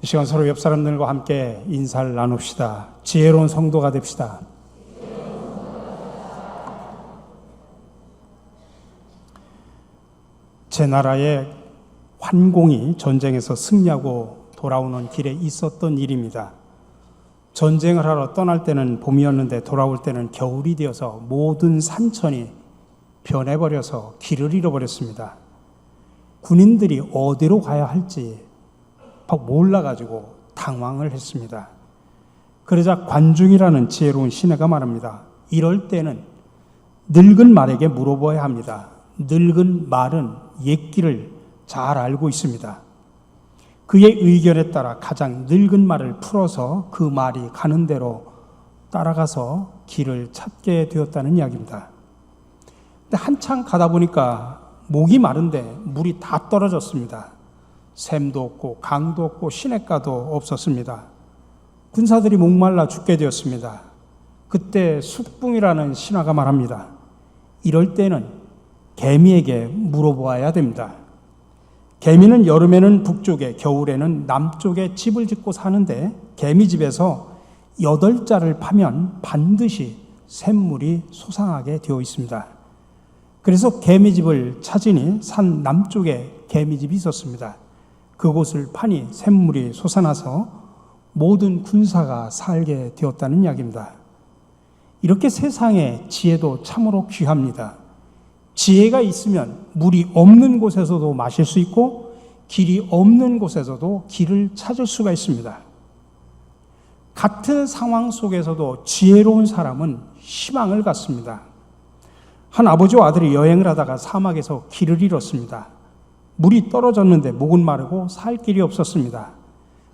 이 시간 서로 옆 사람들과 함께 인사를 나눕시다. 지혜로운 성도가 됩시다. 제 나라의 환공이 전쟁에서 승리하고 돌아오는 길에 있었던 일입니다. 전쟁을 하러 떠날 때는 봄이었는데 돌아올 때는 겨울이 되어서 모든 산천이 변해버려서 길을 잃어버렸습니다. 군인들이 어디로 가야 할지 몰라가지고 당황을 했습니다. 그러자 관중이라는 지혜로운 시내가 말합니다. 이럴 때는 늙은 말에게 물어봐야 합니다. 늙은 말은 옛길을 잘 알고 있습니다. 그의 의견에 따라 가장 늙은 말을 풀어서 그 말이 가는 대로 따라가서 길을 찾게 되었다는 이야기입니다. 근데 한참 가다 보니까 목이 마른데 물이 다 떨어졌습니다. 샘도 없고 강도 없고 시냇가도 없었습니다. 군사들이 목말라 죽게 되었습니다. 그때 숙붕이라는 신하가 말합니다. 이럴 때는 개미에게 물어보아야 됩니다. 개미는 여름에는 북쪽에, 겨울에는 남쪽에 집을 짓고 사는데 개미집에서 8자를 파면 반드시 샘물이 솟아나게 되어 있습니다. 그래서 개미집을 찾으니 산 남쪽에 개미집이 있었습니다. 그곳을 파니 샘물이 솟아나서 모든 군사가 살게 되었다는 이야기입니다. 이렇게 세상의 지혜도 참으로 귀합니다. 지혜가 있으면 물이 없는 곳에서도 마실 수 있고 길이 없는 곳에서도 길을 찾을 수가 있습니다. 같은 상황 속에서도 지혜로운 사람은 희망을 갖습니다. 한 아버지와 아들이 여행을 하다가 사막에서 길을 잃었습니다. 물이 떨어졌는데 목은 마르고 살 길이 없었습니다.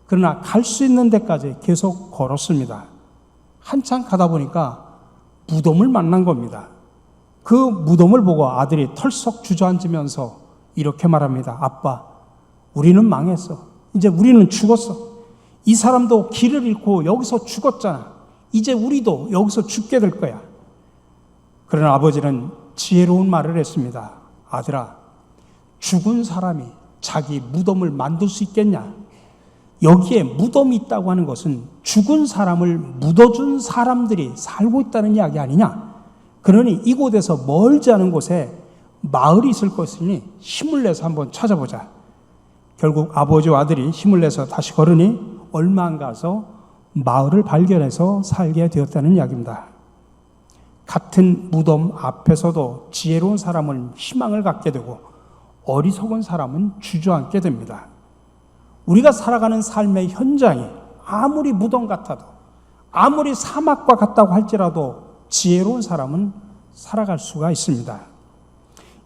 그러나 갈 수 있는 데까지 계속 걸었습니다. 한참 가다 보니까 무덤을 만난 겁니다. 그 무덤을 보고 아들이 털썩 주저앉으면서 이렇게 말합니다. 아빠, 우리는 망했어. 이제 우리는 죽었어. 이 사람도 길을 잃고 여기서 죽었잖아. 이제 우리도 여기서 죽게 될 거야. 그러나 아버지는 지혜로운 말을 했습니다. 아들아, 죽은 사람이 자기 무덤을 만들 수 있겠냐? 여기에 무덤이 있다고 하는 것은 죽은 사람을 묻어준 사람들이 살고 있다는 이야기 아니냐? 그러니 이곳에서 멀지 않은 곳에 마을이 있을 것이니 힘을 내서 한번 찾아보자. 결국 아버지와 아들이 힘을 내서 다시 걸으니 얼마 안 가서 마을을 발견해서 살게 되었다는 이야기입니다. 같은 무덤 앞에서도 지혜로운 사람은 희망을 갖게 되고 어리석은 사람은 주저앉게 됩니다. 우리가 살아가는 삶의 현장이 아무리 무덤 같아도 아무리 사막과 같다고 할지라도 지혜로운 사람은 살아갈 수가 있습니다.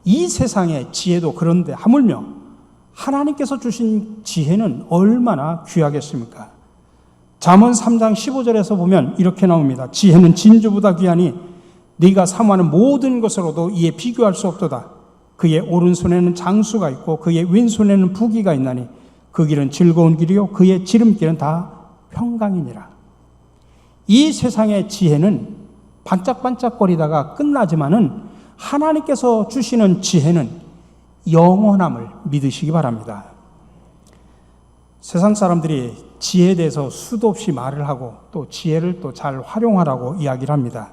이 세상의 지혜도 그런데 하물며 하나님께서 주신 지혜는 얼마나 귀하겠습니까? 잠언 3장 15절에서 보면 이렇게 나옵니다. 지혜는 진주보다 귀하니 네가 사모하는 모든 것으로도 이에 비교할 수 없도다. 그의 오른손에는 장수가 있고 그의 왼손에는 부귀가 있나니 그 길은 즐거운 길이요 그의 지름길은 다 평강이니라. 이 세상의 지혜는 반짝반짝거리다가 끝나지만은 하나님께서 주시는 지혜는 영원함을 믿으시기 바랍니다. 세상 사람들이 지혜에 대해서 수도 없이 말을 하고 또 지혜를 또 잘 활용하라고 이야기를 합니다.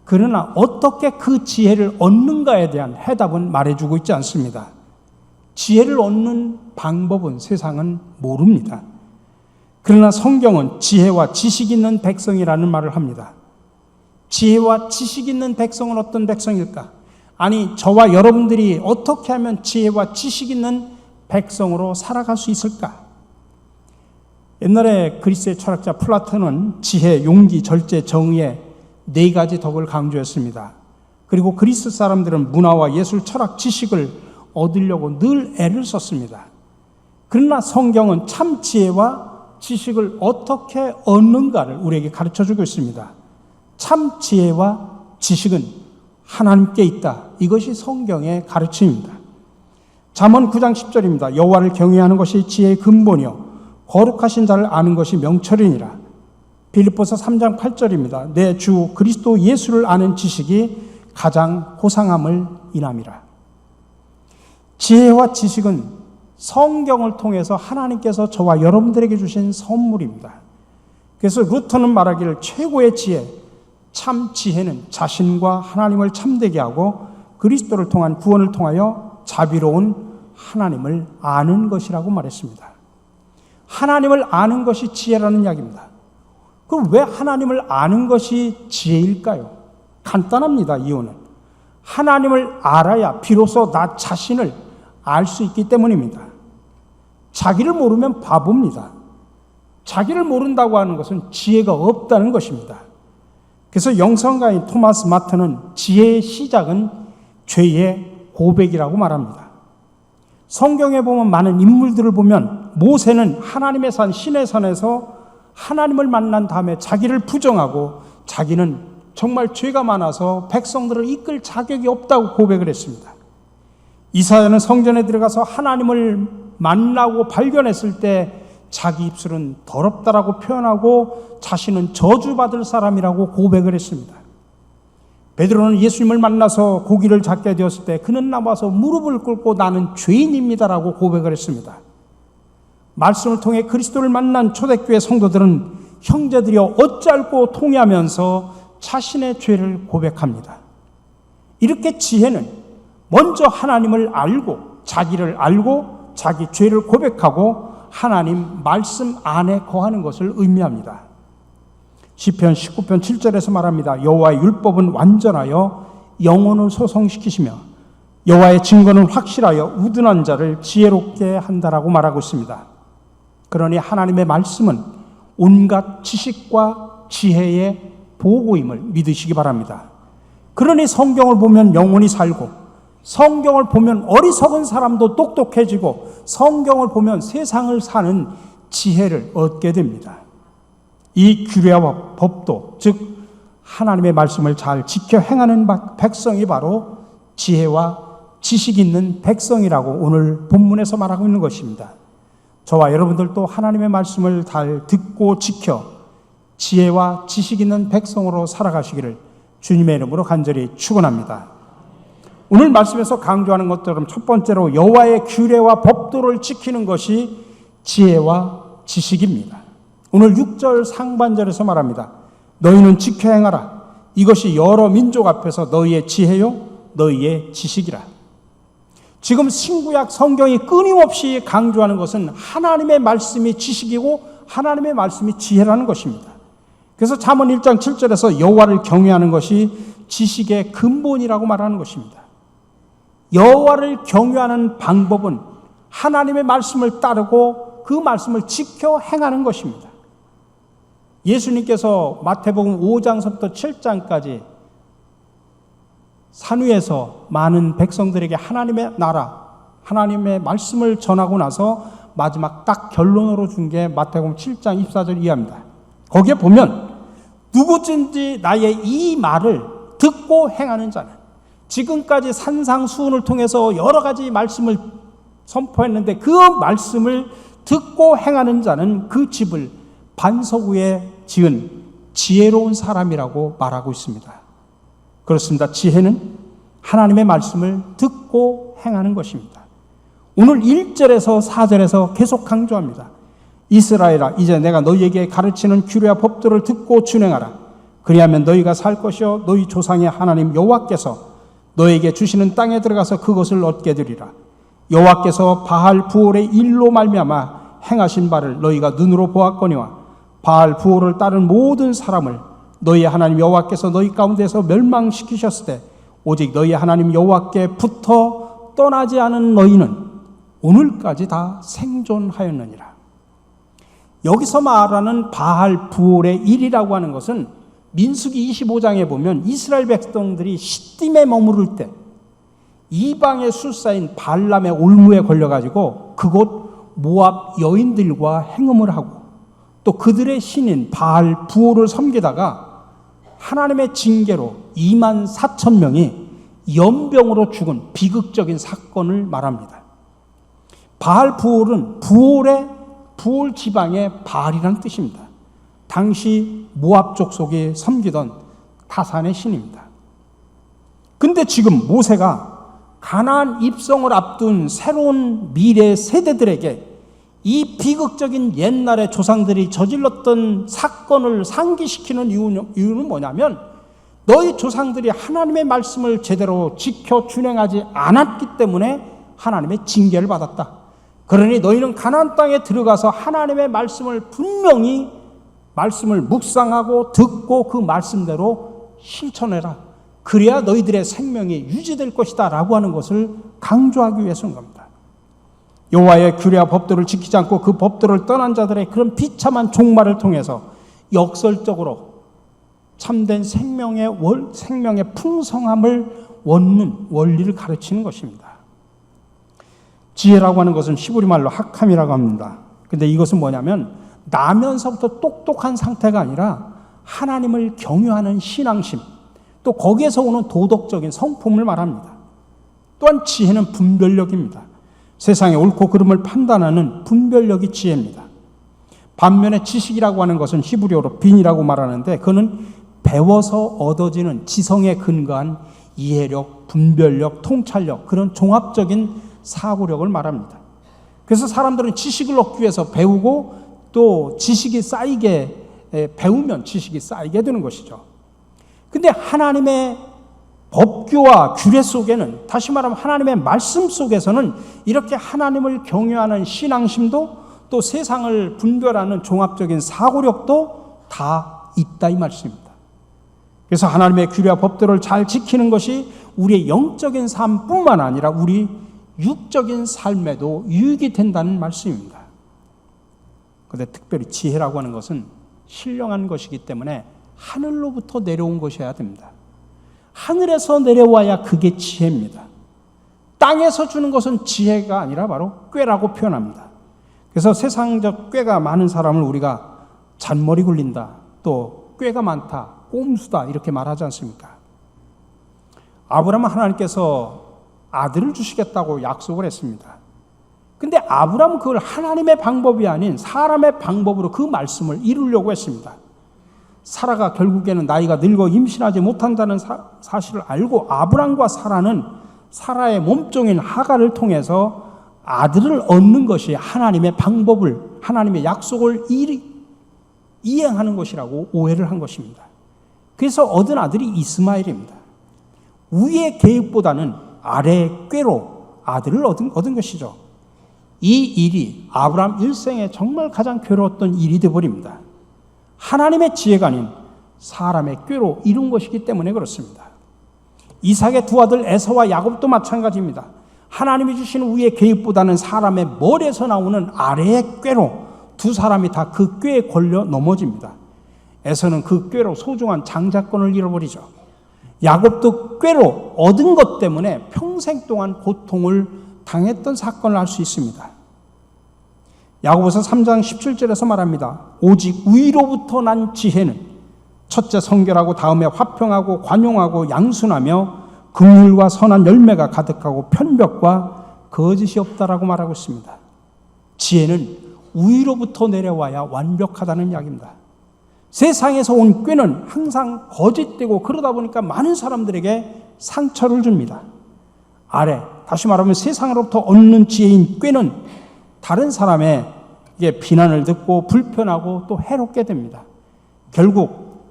그러나 어떻게 그 지혜를 얻는가에 대한 해답은 말해주고 있지 않습니다. 지혜를 얻는 방법은 세상은 모릅니다. 그러나 성경은 지혜와 지식 있는 백성이라는 말을 합니다. 지혜와 지식 있는 백성은 어떤 백성일까? 아니, 저와 여러분들이 어떻게 하면 지혜와 지식 있는 백성으로 살아갈 수 있을까? 옛날에 그리스의 철학자 플라톤은 지혜, 용기, 절제, 정의의 4가지 덕을 강조했습니다. 그리고 그리스 사람들은 문화와 예술, 철학, 지식을 얻으려고 늘 애를 썼습니다. 그러나 성경은 참 지혜와 지식을 어떻게 얻는가를 우리에게 가르쳐주고 있습니다. 참 지혜와 지식은 하나님께 있다. 이것이 성경의 가르침입니다. 잠언 9장 10절입니다. 여호와를 경외하는 것이 지혜의 근본이요 거룩하신 자를 아는 것이 명철이니라. 빌립보서 3장 8절입니다. 내 주 그리스도 예수를 아는 지식이 가장 고상함을 인함이라. 지혜와 지식은 성경을 통해서 하나님께서 저와 여러분들에게 주신 선물입니다. 그래서 루터는 말하기를 최고의 지혜, 참 지혜는 자신과 하나님을 참되게 하고 그리스도를 통한 구원을 통하여 자비로운 하나님을 아는 것이라고 말했습니다. 하나님을 아는 것이 지혜라는 이야기입니다. 그럼 왜 하나님을 아는 것이 지혜일까요? 간단합니다. 이유는 하나님을 알아야 비로소 나 자신을 알 수 있기 때문입니다. 자기를 모르면 바보입니다. 자기를 모른다고 하는 것은 지혜가 없다는 것입니다. 그래서 영성가인 토마스 마트는 지혜의 시작은 죄의 고백이라고 말합니다. 성경에 보면 많은 인물들을 보면 모세는 하나님의 산 시내산에서 하나님을 만난 다음에 자기를 부정하고 자기는 정말 죄가 많아서 백성들을 이끌 자격이 없다고 고백을 했습니다. 이사야는 성전에 들어가서 하나님을 만나고 발견했을 때 자기 입술은 더럽다라고 표현하고 자신은 저주받을 사람이라고 고백을 했습니다. 베드로는 예수님을 만나서 고기를 잡게 되었을 때 그는 나와서 무릎을 꿇고 나는 죄인입니다라고 고백을 했습니다. 말씀을 통해 그리스도를 만난 초대교회 성도들은 형제들이여 어찌할꼬 통회하면서 자신의 죄를 고백합니다. 이렇게 지혜는 먼저 하나님을 알고 자기를 알고 자기 죄를 고백하고 하나님 말씀 안에 거하는 것을 의미합니다. 시편 19편 7절에서 말합니다. 여호와의 율법은 완전하여 영혼을 소성시키시며 여호와의 증거는 확실하여 우둔한 자를 지혜롭게 한다라고 말하고 있습니다. 그러니 하나님의 말씀은 온갖 지식과 지혜의 보고임을 믿으시기 바랍니다. 그러니 성경을 보면 영혼이 살고 성경을 보면 어리석은 사람도 똑똑해지고 성경을 보면 세상을 사는 지혜를 얻게 됩니다. 이 규례와 법도 즉 하나님의 말씀을 잘 지켜 행하는 백성이 바로 지혜와 지식 있는 백성이라고 오늘 본문에서 말하고 있는 것입니다. 저와 여러분들도 하나님의 말씀을 잘 듣고 지켜 지혜와 지식 있는 백성으로 살아가시기를 주님의 이름으로 간절히 축원합니다. 오늘 말씀에서 강조하는 것처럼 첫 번째로 여호와의 규례와 법도를 지키는 것이 지혜와 지식입니다. 오늘 6절 상반절에서 말합니다. 너희는 지켜 행하라. 이것이 여러 민족 앞에서 너희의 지혜요 너희의 지식이라. 지금 신구약 성경이 끊임없이 강조하는 것은 하나님의 말씀이 지식이고 하나님의 말씀이 지혜라는 것입니다. 그래서 잠언 1장 7절에서 여호와를 경외하는 것이 지식의 근본이라고 말하는 것입니다. 여호와를 경외하는 방법은 하나님의 말씀을 따르고 그 말씀을 지켜 행하는 것입니다. 예수님께서 마태복음 5장서부터 7장까지 산 위에서 많은 백성들에게 하나님의 나라, 하나님의 말씀을 전하고 나서 마지막 딱 결론으로 준 게 마태복음 7장 24절 이하입니다. 거기에 보면 누구든지 나의 이 말을 듣고 행하는 자는 지금까지 산상수훈을 통해서 여러 가지 말씀을 선포했는데 그 말씀을 듣고 행하는 자는 그 집을 반석 위에 지은 지혜로운 사람이라고 말하고 있습니다. 그렇습니다. 지혜는 하나님의 말씀을 듣고 행하는 것입니다. 오늘 1절에서 4절에서 계속 강조합니다. 이스라엘아 이제 내가 너희에게 가르치는 규례와 법도를 듣고 준행하라. 그리하면 너희가 살 것이요 너희 조상의 하나님 여호와께서 너에게 주시는 땅에 들어가서 그것을 얻게 되리라. 여호와께서 바알 부올의 일로 말미암아 행하신 바를 너희가 눈으로 보았거니와 바알 부올을 따른 모든 사람을 너희 하나님 여호와께서 너희 가운데서 멸망시키셨을 때 오직 너희 하나님 여호와께 붙어 떠나지 않은 너희는 오늘까지 다 생존하였느니라. 여기서 말하는 바알 부올의 일이라고 하는 것은 민수기 25장에 보면 이스라엘 백성들이 시딤에 머무를 때 이방의 술사인 발람의 올무에 걸려가지고 그곳 모압 여인들과 행음을 하고 또 그들의 신인 바알 부올을 섬기다가 하나님의 징계로 2만 4천 명이 연병으로 죽은 비극적인 사건을 말합니다. 바알 부올은 부올 지방의 바알이라는 뜻입니다. 당시 모압 족속이 섬기던 타산의 신입니다. 근데 지금 모세가 가나안 입성을 앞둔 새로운 미래 세대들에게 이 비극적인 옛날의 조상들이 저질렀던 사건을 상기시키는 이유는 뭐냐면, 너희 조상들이 하나님의 말씀을 제대로 지켜 준행하지 않았기 때문에 하나님의 징계를 받았다. 그러니 너희는 가나안 땅에 들어가서 하나님의 말씀을 분명히 말씀을 묵상하고 듣고 그 말씀대로 실천해라. 그래야 너희들의 생명이 유지될 것이다 라고 하는 것을 강조하기 위해서인 겁니다. 여호와의 규례와 법도를 지키지 않고 그 법도를 떠난 자들의 그런 비참한 종말을 통해서 역설적으로 참된 생명의 풍성함을 얻는 원리를 가르치는 것입니다. 지혜라고 하는 것은 히브리 말로 하캄이라고 합니다. 근데 이것은 뭐냐면, 나면서부터 똑똑한 상태가 아니라 하나님을 경외하는 신앙심, 또 거기에서 오는 도덕적인 성품을 말합니다. 또한 지혜는 분별력입니다. 세상의 옳고 그름을 판단하는 분별력이 지혜입니다. 반면에 지식이라고 하는 것은 히브리어로 빈이라고 말하는데, 그는 배워서 얻어지는 지성에 근거한 이해력, 분별력, 통찰력, 그런 종합적인 사고력을 말합니다. 그래서 사람들은 지식을 얻기 위해서 배우고, 또 지식이 쌓이게 배우면 지식이 쌓이게 되는 것이죠. 근데 하나님의 법규와 규례 속에는, 다시 말하면 하나님의 말씀 속에서는 이렇게 하나님을 경외하는 신앙심도, 또 세상을 분별하는 종합적인 사고력도 다 있다 이 말씀입니다. 그래서 하나님의 규례와 법도를 잘 지키는 것이 우리의 영적인 삶뿐만 아니라 우리 육적인 삶에도 유익이 된다는 말씀입니다. 그런데 특별히 지혜라고 하는 것은 신령한 것이기 때문에 하늘로부터 내려온 것이어야 됩니다. 하늘에서 내려와야 그게 지혜입니다. 땅에서 주는 것은 지혜가 아니라 바로 꾀라고 표현합니다. 그래서 세상적 꾀가 많은 사람을 우리가 잔머리 굴린다, 또 꾀가 많다, 꼼수다 이렇게 말하지 않습니까? 아브라함은 하나님께서 아들을 주시겠다고 약속을 했습니다. 근데 아브라함은 그걸 하나님의 방법이 아닌 사람의 방법으로 그 말씀을 이루려고 했습니다. 사라가 결국에는 나이가 늙어 임신하지 못한다는 사실을 알고 아브람과 사라는 사라의 몸종인 하갈을 통해서 아들을 얻는 것이 하나님의 방법을, 하나님의 약속을 이행하는 것이라고 오해를 한 것입니다. 그래서 얻은 아들이 이스마엘입니다. 위의 계획보다는 아래의 꾀로 아들을 얻은 것이죠. 이 일이 아브람 일생에 정말 가장 괴로웠던 일이 되어버립니다. 하나님의 지혜가 아닌 사람의 꾀로 이룬 것이기 때문에 그렇습니다. 이삭의 두 아들 에서와 야곱도 마찬가지입니다. 하나님이 주시는 위의 계획보다는 사람의 머리에서 나오는 아래의 꾀로 두 사람이 다 그 꾀에 걸려 넘어집니다. 에서는 그 꾀로 소중한 장자권을 잃어버리죠. 야곱도 꾀로 얻은 것 때문에 평생 동안 고통을 당했던 사건을 알 수 있습니다. 야고보서 3장 17절에서 말합니다. 오직 위로부터 난 지혜는 첫째 성결하고 다음에 화평하고 관용하고 양순하며 긍휼과 선한 열매가 가득하고 편벽과 거짓이 없다라고 말하고 있습니다. 지혜는 위로부터 내려와야 완벽하다는 이야기입니다. 세상에서 온 꾀는 항상 거짓되고 그러다 보니까 많은 사람들에게 상처를 줍니다. 아래, 다시 말하면 세상으로부터 얻는 지혜인 꾀는 다른 사람의 비난을 듣고 불편하고 또 해롭게 됩니다. 결국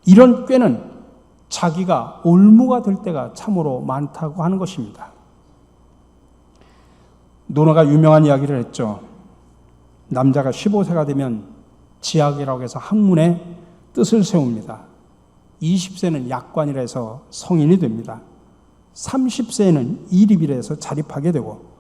이런 꾀는 자기가 올무가 될 때가 참으로 많다고 하는 것입니다. 노노가 유명한 이야기를 했죠. 남자가 15세가 되면 지학이라고 해서 학문에 뜻을 세웁니다. 20세는 약관이라 해서 성인이 됩니다. 30세에는 이립이라 해서 자립하게 되고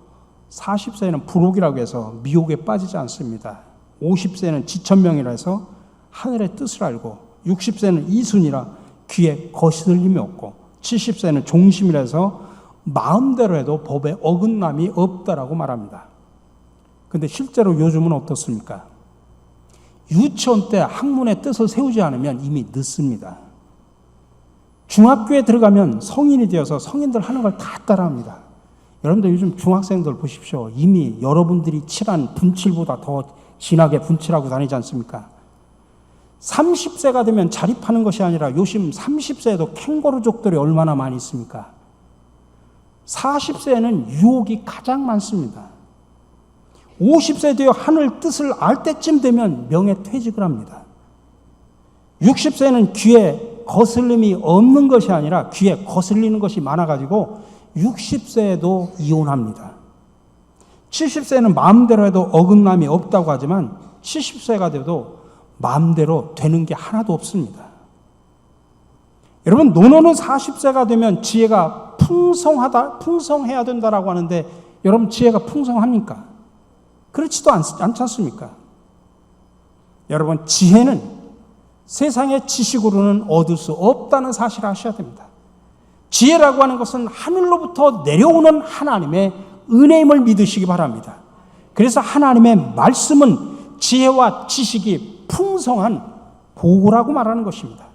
40세에는 불옥이라고 해서 미혹에 빠지지 않습니다. 50세는 지천명이라 해서 하늘의 뜻을 알고 60세는 이순이라 귀에 거스름이 없고 70세는 종심이라 해서 마음대로 해도 법에 어긋남이 없다라고 말합니다. 그런데 실제로 요즘은 어떻습니까? 유치원 때 학문의 뜻을 세우지 않으면 이미 늦습니다. 중학교에 들어가면 성인이 되어서 성인들 하는 걸 다 따라합니다. 여러분들 요즘 중학생들 보십시오. 이미 여러분들이 칠한 분칠보다 더 진하게 분칠하고 다니지 않습니까? 30세가 되면 자립하는 것이 아니라 요즘 30세에도 캥거루족들이 얼마나 많이 있습니까? 40세에는 유혹이 가장 많습니다. 50세 되어 하늘 뜻을 알 때쯤 되면 명예퇴직을 합니다. 60세는 귀에 거슬림이 없는 것이 아니라 귀에 거슬리는 것이 많아가지고 60세에도 이혼합니다. 70세는 마음대로 해도 어긋남이 없다고 하지만 70세가 돼도 마음대로 되는 게 하나도 없습니다. 여러분, 노노는 40세가 되면 지혜가 풍성해야 된다라고 하는데 여러분, 지혜가 풍성합니까? 그렇지도 않지 않습니까? 여러분, 지혜는 세상의 지식으로는 얻을 수 없다는 사실을 아셔야 됩니다. 지혜라고 하는 것은 하늘로부터 내려오는 하나님의 은혜임을 믿으시기 바랍니다. 그래서 하나님의 말씀은 지혜와 지식이 풍성한 보고라고 말하는 것입니다.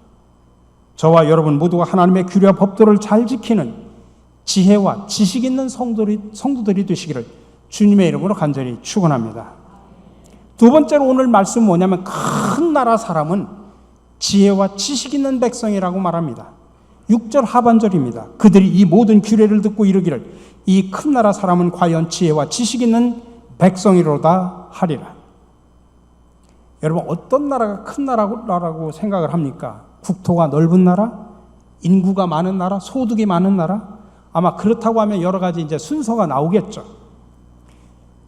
저와 여러분 모두가 하나님의 규례와 법도를 잘 지키는 지혜와 지식 있는 성도들이 되시기를 주님의 이름으로 간절히 축원합니다. 두 번째로 오늘 말씀은 뭐냐면 큰 나라 사람은 지혜와 지식 있는 백성이라고 말합니다. 6절 하반절입니다. 그들이 이 모든 규례를 듣고 이르기를 이 큰 나라 사람은 과연 지혜와 지식 있는 백성이로다 하리라. 여러분, 어떤 나라가 큰 나라라고 생각을 합니까? 국토가 넓은 나라? 인구가 많은 나라? 소득이 많은 나라? 아마 그렇다고 하면 여러 가지 이제 순서가 나오겠죠.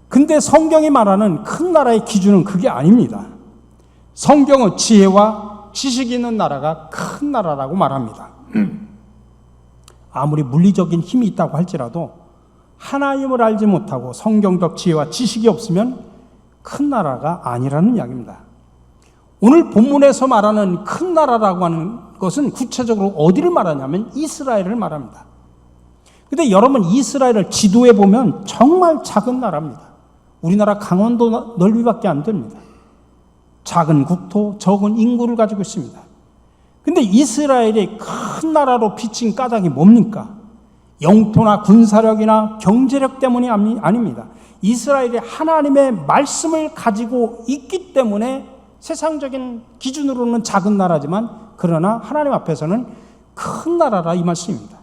근데 성경이 말하는 큰 나라의 기준은 그게 아닙니다. 성경은 지혜와 지식이 있는 나라가 큰 나라라고 말합니다. 아무리 물리적인 힘이 있다고 할지라도 하나님을 알지 못하고 성경적 지혜와 지식이 없으면 큰 나라가 아니라는 이야기입니다. 오늘 본문에서 말하는 큰 나라라고 하는 것은 구체적으로 어디를 말하냐면 이스라엘을 말합니다. 근데 여러분, 이스라엘을 지도에 보면 정말 작은 나라입니다. 우리나라 강원도 넓이밖에 안 됩니다. 작은 국토, 적은 인구를 가지고 있습니다. 근데 이스라엘이 큰 나라로 비친 까닭이 뭡니까? 영토나 군사력이나 경제력 때문이 아닙니다. 이스라엘이 하나님의 말씀을 가지고 있기 때문에 세상적인 기준으로는 작은 나라지만 그러나 하나님 앞에서는 큰 나라라 이 말씀입니다.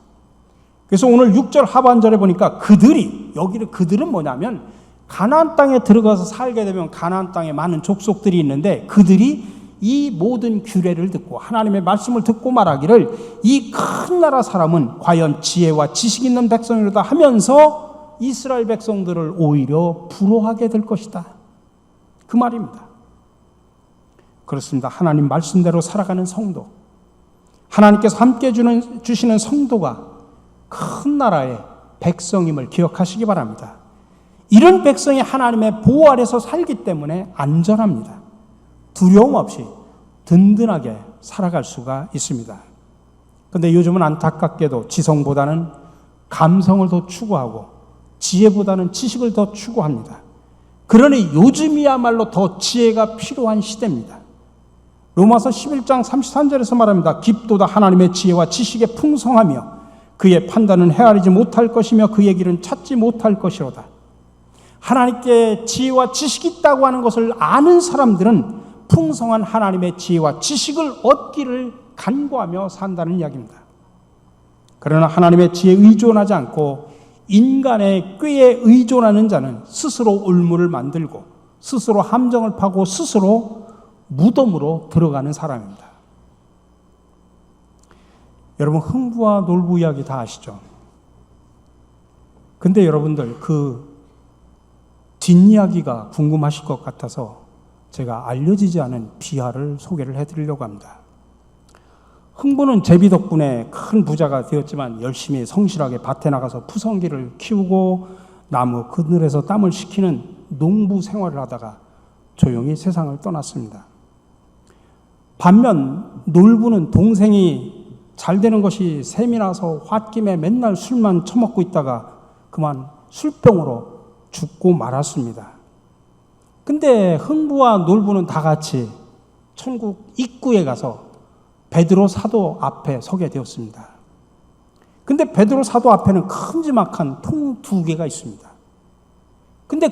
그래서 오늘 6절 하반절에 보니까 그들은 뭐냐면 가나안 땅에 들어가서 살게 되면 가나안 땅에 많은 족속들이 있는데 그들이 이 모든 규례를 듣고 하나님의 말씀을 듣고 말하기를 이 큰 나라 사람은 과연 지혜와 지식 있는 백성이로다 하면서 이스라엘 백성들을 오히려 부러워하게 될 것이다. 그 말입니다. 그렇습니다. 하나님 말씀대로 살아가는 성도, 하나님께서 함께 주시는 성도가 큰 나라의 백성임을 기억하시기 바랍니다. 이런 백성이 하나님의 보호 아래서 살기 때문에 안전합니다. 두려움 없이 든든하게 살아갈 수가 있습니다. 그런데 요즘은 안타깝게도 지성보다는 감성을 더 추구하고 지혜보다는 지식을 더 추구합니다. 그러니 요즘이야말로 더 지혜가 필요한 시대입니다. 로마서 11장 33절에서 말합니다. 깊도다 하나님의 지혜와 지식에 풍성하며 그의 판단은 헤아리지 못할 것이며 그의 길은 찾지 못할 것이로다. 하나님께 지혜와 지식이 있다고 하는 것을 아는 사람들은 풍성한 하나님의 지혜와 지식을 얻기를 간구하며 산다는 이야기입니다. 그러나 하나님의 지혜에 의존하지 않고 인간의 꾀에 의존하는 자는 스스로 울무를 만들고 스스로 함정을 파고 스스로 무덤으로 들어가는 사람입니다. 여러분, 흥부와 놀부 이야기 다 아시죠? 근데 여러분들 그 뒷이야기가 궁금하실 것 같아서 제가 알려지지 않은 비하를 소개를 해드리려고 합니다. 흥부는 제비 덕분에 큰 부자가 되었지만 열심히 성실하게 밭에 나가서 푸성기를 키우고 나무 그늘에서 땀을 식히는 농부 생활을 하다가 조용히 세상을 떠났습니다. 반면 놀부는 동생이 잘 되는 것이 셈이 나서 홧김에 맨날 술만 처먹고 있다가 그만 술병으로 죽고 말았습니다. 근데 흥부와 놀부는 다 같이 천국 입구에 가서 베드로 사도 앞에 서게 되었습니다. 근데 베드로 사도 앞에는 큼지막한 통 2개가 있습니다. 근데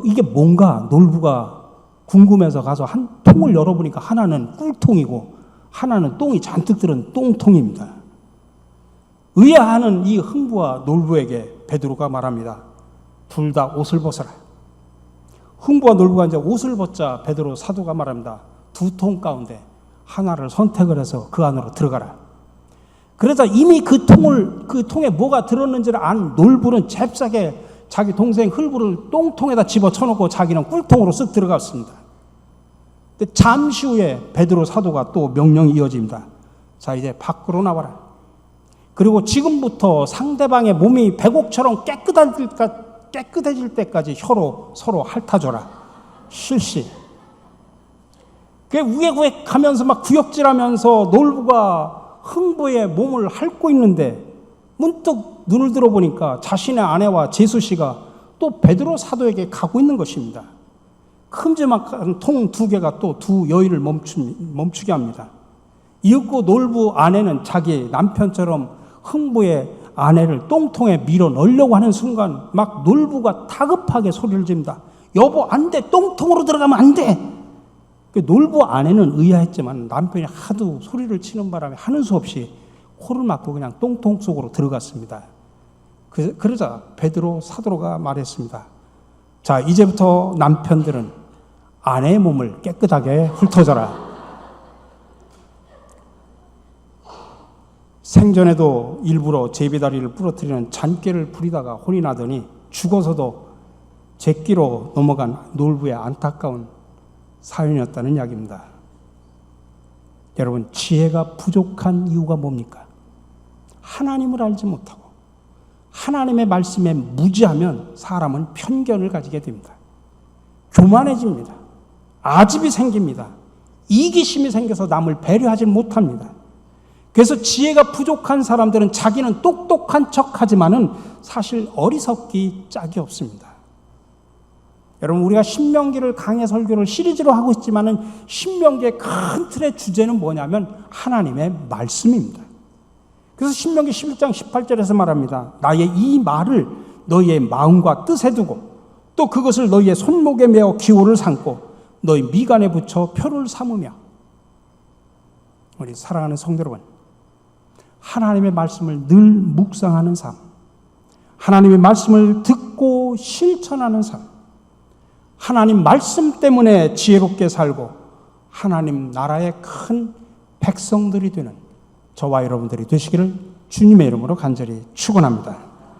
이게 뭔가 놀부가 궁금해서 가서 한 통을 열어보니까 하나는 꿀통이고 하나는 똥이 잔뜩 들은 똥통입니다. 의아하는 이 흥부와 놀부에게 베드로가 말합니다. 둘 다 옷을 벗어라. 흥부와 놀부가 이제 옷을 벗자 베드로 사도가 말합니다. 두 통 가운데 하나를 선택을 해서 그 안으로 들어가라. 그러자 이미 그 통에 뭐가 들었는지를 안 놀부는 잽싸게 자기 동생 흘부를 똥통에다 집어쳐놓고 자기는 꿀통으로 쓱 들어갔습니다. 근데 잠시 후에 베드로 사도가 또 명령이 이어집니다. 자, 이제 밖으로 나와라. 그리고 지금부터 상대방의 몸이 백옥처럼 깨끗해질 때까지 혀로 서로 핥아줘라. 실시. 그 우웩우웩하면서 막 구역질하면서 놀부가 흥부의 몸을 핥고 있는데 문득 눈을 들어보니까 자신의 아내와 제수 씨가 또 베드로 사도에게 가고 있는 것입니다. 큼지막한 통 두 개가 또 두 여인을 멈추게 합니다. 이윽고 놀부 아내는 자기 남편처럼 흥부의 아내를 똥통에 밀어 넣으려고 하는 순간 막 놀부가 다급하게 소리를 지릅니다. 여보, 안 돼. 똥통으로 들어가면 안 돼. 놀부 아내는 의아했지만 남편이 하도 소리를 치는 바람에 하는 수 없이 코를 막고 그냥 똥통 속으로 들어갔습니다. 그러자 베드로 사도가 말했습니다. 자, 이제부터 남편들은 아내의 몸을 깨끗하게 훑어줘라. 생전에도 일부러 제비다리를 부러뜨리는 잔꾀를 부리다가 혼이 나더니 죽어서도 제끼로 넘어간 놀부의 안타까운 사연이었다는 이야기입니다. 여러분, 지혜가 부족한 이유가 뭡니까? 하나님을 알지 못하고 하나님의 말씀에 무지하면 사람은 편견을 가지게 됩니다. 교만해집니다. 아집이 생깁니다. 이기심이 생겨서 남을 배려하지 못합니다. 그래서 지혜가 부족한 사람들은 자기는 똑똑한 척하지만은 사실 어리석기 짝이 없습니다. 여러분, 우리가 신명기를 강해 설교를 시리즈로 하고 있지만은 신명기의 큰 틀의 주제는 뭐냐면 하나님의 말씀입니다. 그래서 신명기 11장 18절에서 말합니다. 나의 이 말을 너희의 마음과 뜻에 두고 또 그것을 너희의 손목에 메어 기호를 삼고 너희 미간에 붙여 표를 삼으며. 우리 사랑하는 성도 여러분, 하나님의 말씀을 늘 묵상하는 삶, 하나님의 말씀을 듣고 실천하는 삶, 하나님 말씀 때문에 지혜롭게 살고 하나님 나라의 큰 백성들이 되는 저와 여러분들이 되시기를 주님의 이름으로 간절히 축원합니다.